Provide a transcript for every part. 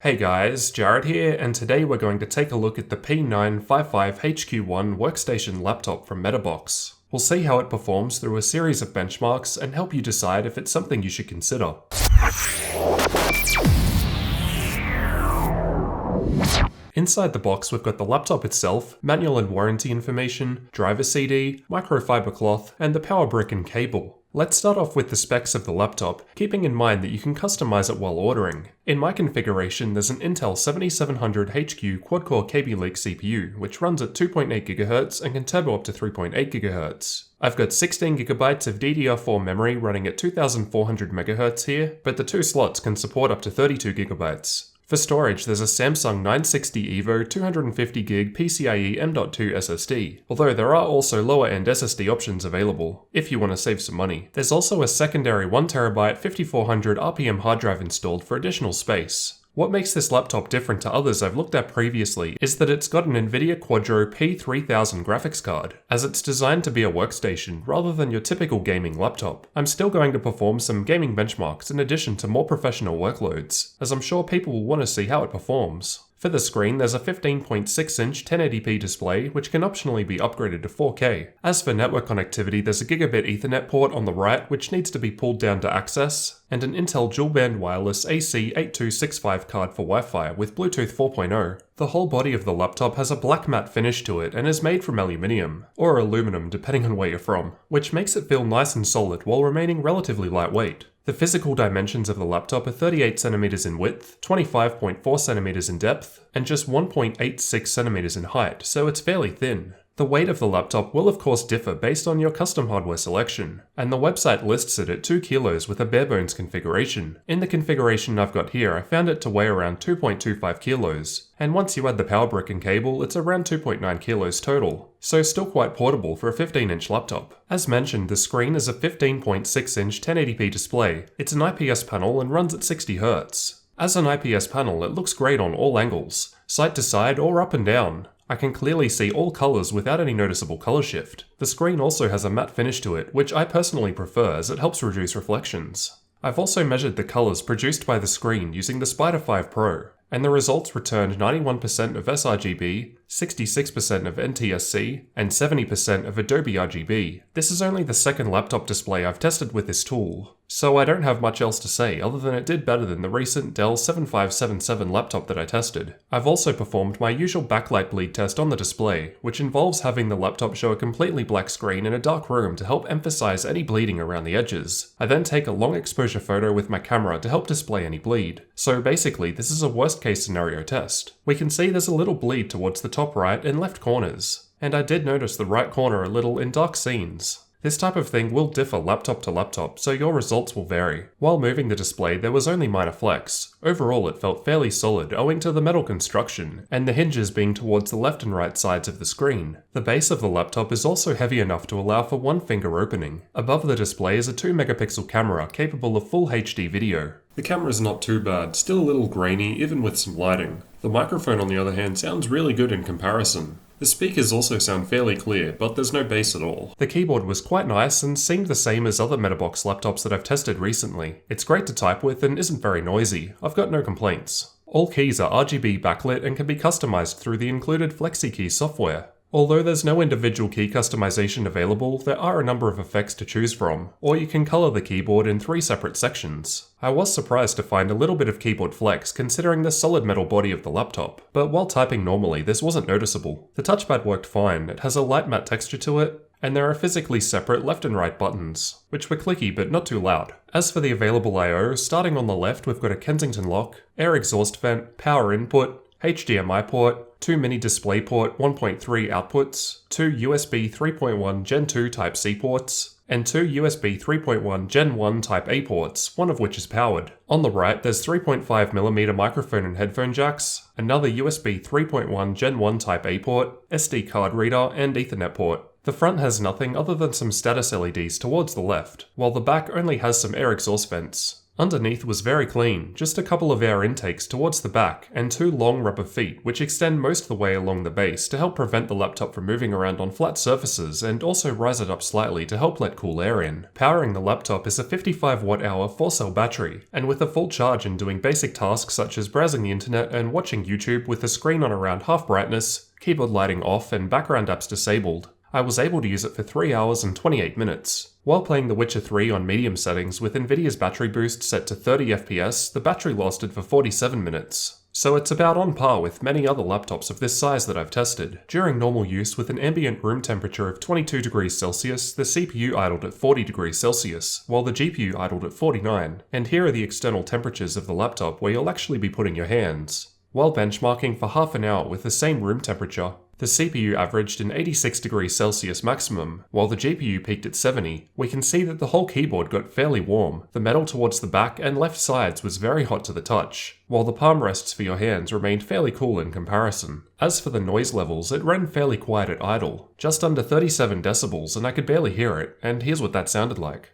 Hey guys, Jared here, and today we're going to take a look at the P955HQ1 workstation laptop from Metabox. We'll see how it performs through a series of benchmarks and help you decide if it's something you should consider. Inside the box we've got the laptop itself, manual and warranty information, driver CD, microfiber cloth, and the power brick and cable. Let's start off with the specs of the laptop, keeping in mind that you can customize it while ordering. In my configuration, there's an Intel 7700HQ quad-core Kaby Lake CPU, which runs at 2.8 GHz and can turbo up to 3.8 GHz. I've got 16GB of DDR4 memory running at 2400 MHz here, but the two slots can support up to 32GB. For storage, there's a Samsung 960 EVO 250GB PCIe M.2 SSD, although there are also lower-end SSD options available, if you want to save some money. There's also a secondary 1TB 5400 RPM hard drive installed for additional space. What makes this laptop different to others I've looked at previously is that it's got an Nvidia Quadro P3000 graphics card, as it's designed to be a workstation rather than your typical gaming laptop. I'm still going to perform some gaming benchmarks in addition to more professional workloads, as I'm sure people will want to see how it performs. For the screen, there's a 15.6-inch 1080p display, which can optionally be upgraded to 4K. As for network connectivity, there's a gigabit Ethernet port on the right, which needs to be pulled down to access, and an Intel dual-band wireless AC8265 card for Wi-Fi with Bluetooth 4.0. The whole body of the laptop has a black matte finish to it and is made from aluminium, or aluminum depending on where you're from, which makes it feel nice and solid while remaining relatively lightweight. The physical dimensions of the laptop are 38cm in width, 25.4cm in depth, and just 1.86cm in height, so it's fairly thin. The weight of the laptop will of course differ based on your custom hardware selection, and the website lists it at 2 kilos with a barebones configuration. In the configuration I've got here, I found it to weigh around 2.25 kilos, and once you add the power brick and cable, it's around 2.9 kilos total, so still quite portable for a 15-inch laptop. As mentioned, the screen is a 15.6-inch 1080p display. It's an IPS panel and runs at 60Hz. As an IPS panel, it looks great on all angles, side to side or up and down. I can clearly see all colours without any noticeable colour shift. The screen also has a matte finish to it, which I personally prefer as it helps reduce reflections. I've also measured the colours produced by the screen using the Spider 5 Pro, and the results returned 91% of sRGB, 66% of NTSC, and 70% of Adobe RGB. This is only the second laptop display I've tested with this tool, so I don't have much else to say other than it did better than the recent Dell 7577 laptop that I tested. I've also performed my usual backlight bleed test on the display, which involves having the laptop show a completely black screen in a dark room to help emphasize any bleeding around the edges. I then take a long exposure photo with my camera to help display any bleed. So basically, this is a worst case scenario test. We can see there's a little bleed towards the top right and left corners, and I did notice the right corner a little in dark scenes. This type of thing will differ laptop to laptop, so your results will vary. While moving the display, there was only minor flex. Overall, it felt fairly solid owing to the metal construction, and the hinges being towards the left and right sides of the screen. The base of the laptop is also heavy enough to allow for one finger opening. Above the display is a 2-megapixel camera capable of full HD video. The camera's not too bad, still a little grainy even with some lighting. The microphone on the other hand sounds really good in comparison. The speakers also sound fairly clear, but there's no bass at all. The keyboard was quite nice and seemed the same as other Metabox laptops that I've tested recently. It's great to type with and isn't very noisy. I've got no complaints. All keys are RGB backlit and can be customized through the included FlexiKey software. Although there's no individual key customization available, there are a number of effects to choose from, or you can color the keyboard in 3 separate sections. I was surprised to find a little bit of keyboard flex considering the solid metal body of the laptop, but while typing normally this wasn't noticeable. The touchpad worked fine, it has a light matte texture to it, and there are physically separate left and right buttons, which were clicky but not too loud. As for the available I/O, starting on the left we've got a Kensington lock, air exhaust vent, power input, HDMI port, 2 mini DisplayPort 1.3 outputs, 2 USB 3.1 Gen 2 Type-C ports, and 2 USB 3.1 Gen 1 Type-A ports, one of which is powered. On the right, there's 3.5mm microphone and headphone jacks, another USB 3.1 Gen 1 Type-A port, SD card reader, and Ethernet port. The front has nothing other than some status LEDs towards the left, while the back only has some air exhaust vents. Underneath was very clean, just a couple of air intakes towards the back and 2 long rubber feet which extend most of the way along the base to help prevent the laptop from moving around on flat surfaces and also rise it up slightly to help let cool air in. Powering the laptop is a 55 watt-hour 4-cell battery, and with a full charge and doing basic tasks such as browsing the internet and watching YouTube with the screen on around half brightness, keyboard lighting off and background apps disabled, I was able to use it for 3 hours and 28 minutes. While playing The Witcher 3 on medium settings with Nvidia's battery boost set to 30 FPS, the battery lasted for 47 minutes. So it's about on par with many other laptops of this size that I've tested. During normal use with an ambient room temperature of 22 degrees Celsius, the CPU idled at 40 degrees Celsius, while the GPU idled at 49. And here are the external temperatures of the laptop where you'll actually be putting your hands. While benchmarking for half an hour with the same room temperature, the CPU averaged an 86 degrees Celsius maximum, while the GPU peaked at 70. We can see that the whole keyboard got fairly warm. The metal towards the back and left sides was very hot to the touch, while the palm rests for your hands remained fairly cool in comparison. As for the noise levels, it ran fairly quiet at idle, just under 37 decibels, and I could barely hear it, and here's what that sounded like.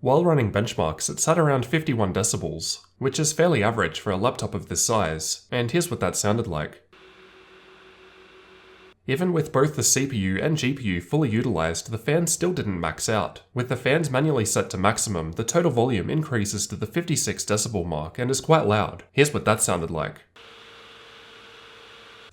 While running benchmarks, it sat around 51 decibels, which is fairly average for a laptop of this size, and here's what that sounded like. Even with both the CPU and GPU fully utilized, the fan still didn't max out. With the fans manually set to maximum, the total volume increases to the 56 decibel mark and is quite loud. Here's what that sounded like.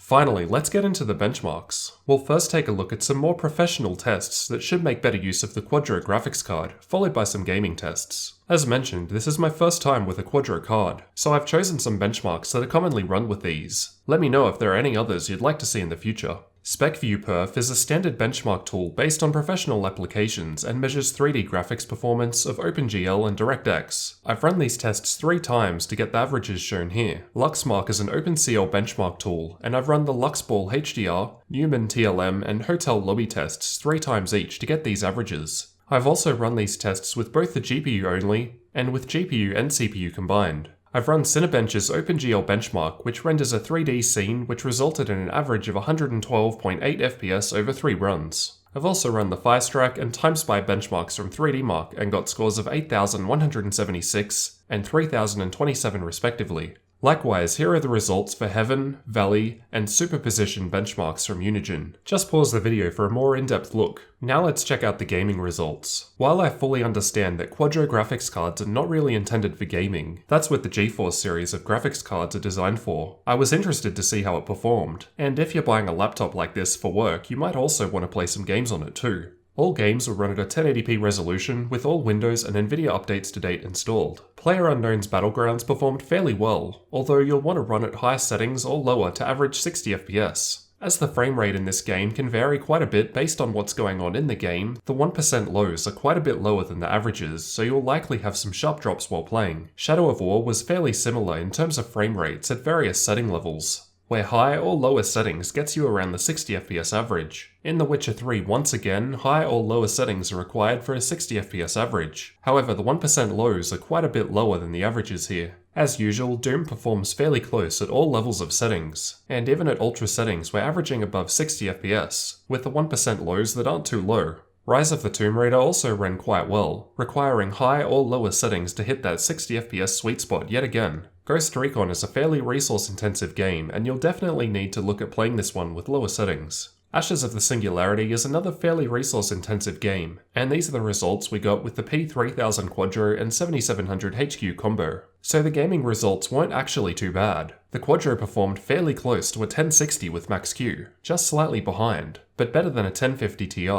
Finally, let's get into the benchmarks. We'll first take a look at some more professional tests that should make better use of the Quadro graphics card, followed by some gaming tests. As mentioned, this is my first time with a Quadro card, so I've chosen some benchmarks that are commonly run with these. Let me know if there are any others you'd like to see in the future. SpecViewPerf is a standard benchmark tool based on professional applications and measures 3D graphics performance of OpenGL and DirectX. I've run these tests 3 times to get the averages shown here. LuxMark is an OpenCL benchmark tool, and I've run the LuxBall HDR, Newman TLM, and Hotel Lobby tests 3 times each to get these averages. I've also run these tests with both the GPU only, and with GPU and CPU combined. I've run Cinebench's OpenGL benchmark, which renders a 3D scene which resulted in an average of 112.8 FPS over 3 runs. I've also run the Firestrike and TimeSpy benchmarks from 3DMark and got scores of 8,176 and 3,027 respectively. Likewise, here are the results for Heaven, Valley, and Superposition benchmarks from Unigine. Just pause the video for a more in-depth look. Now let's check out the gaming results. While I fully understand that Quadro graphics cards are not really intended for gaming, that's what the GeForce series of graphics cards are designed for, I was interested to see how it performed. And if you're buying a laptop like this for work, you might also want to play some games on it too. All games will run at a 1080p resolution with all Windows and Nvidia updates to date installed. PlayerUnknown's Battlegrounds performed fairly well, although you'll want to run at high settings or lower to average 60 FPS. As the frame rate in this game can vary quite a bit based on what's going on in the game, the 1% lows are quite a bit lower than the averages, so you'll likely have some sharp drops while playing. Shadow of War was fairly similar in terms of frame rates at various setting levels, where high or lower settings gets you around the 60 FPS average. In The Witcher 3, once again, high or lower settings are required for a 60 FPS average. However, the 1% lows are quite a bit lower than the averages here. As usual, Doom performs fairly close at all levels of settings, and even at ultra settings we're averaging above 60 FPS, with the 1% lows that aren't too low. Rise of the Tomb Raider also ran quite well, requiring high or lower settings to hit that 60 FPS sweet spot yet again. Ghost Recon is a fairly resource-intensive game, and you'll definitely need to look at playing this one with lower settings. Ashes of the Singularity is another fairly resource-intensive game, and these are the results we got with the P3000 Quadro and 7700 HQ combo. So the gaming results weren't actually too bad. The Quadro performed fairly close to a 1060 with Max-Q, just slightly behind, but better than a 1050 Ti.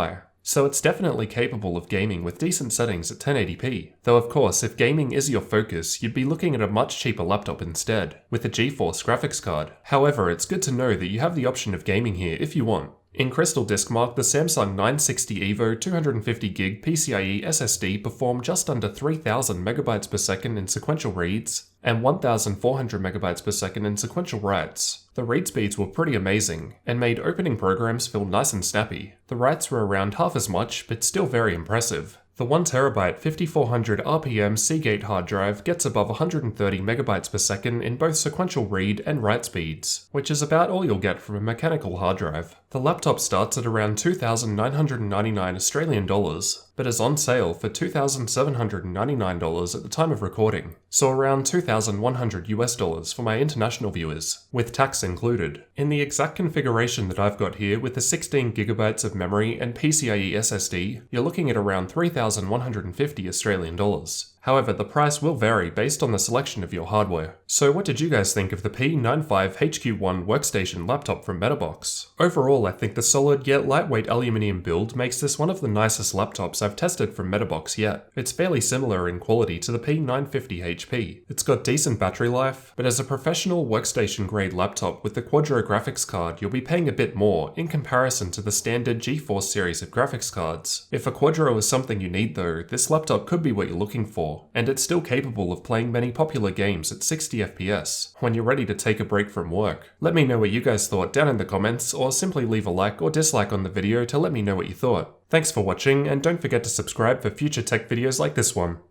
So it's definitely capable of gaming with decent settings at 1080p. Though of course, if gaming is your focus, you'd be looking at a much cheaper laptop instead, with a GeForce graphics card. However, it's good to know that you have the option of gaming here if you want. In Crystal Diskmark, the Samsung 960 EVO 250GB PCIe SSD performed just under 3000 MB per second in sequential reads, and 1400 MB per second in sequential writes. The read speeds were pretty amazing, and made opening programs feel nice and snappy. The writes were around half as much, but still very impressive. The 1TB 5400 RPM Seagate hard drive gets above 130 MB per second in both sequential read and write speeds, which is about all you'll get from a mechanical hard drive. The laptop starts at around 2,999 Australian dollars, but is on sale for $2,799 at the time of recording, so around $2,100 US for my international viewers, with tax included. In the exact configuration that I've got here with the 16GB of memory and PCIe SSD, you're looking at around 3,150 Australian dollars. However, the price will vary based on the selection of your hardware. So what did you guys think of the P955HQ1 workstation laptop from Metabox? Overall, I think the solid yet lightweight aluminium build makes this one of the nicest laptops I've tested from Metabox yet. It's fairly similar in quality to the P950HP. It's got decent battery life, but as a professional workstation grade laptop with the Quadro graphics card, you'll be paying a bit more in comparison to the standard GeForce series of graphics cards. If a Quadro is something you need though, this laptop could be what you're looking for. And it's still capable of playing many popular games at 60 FPS when you're ready to take a break from work. Let me know what you guys thought down in the comments, or simply leave a like or dislike on the video to let me know what you thought. Thanks for watching, and don't forget to subscribe for future tech videos like this one.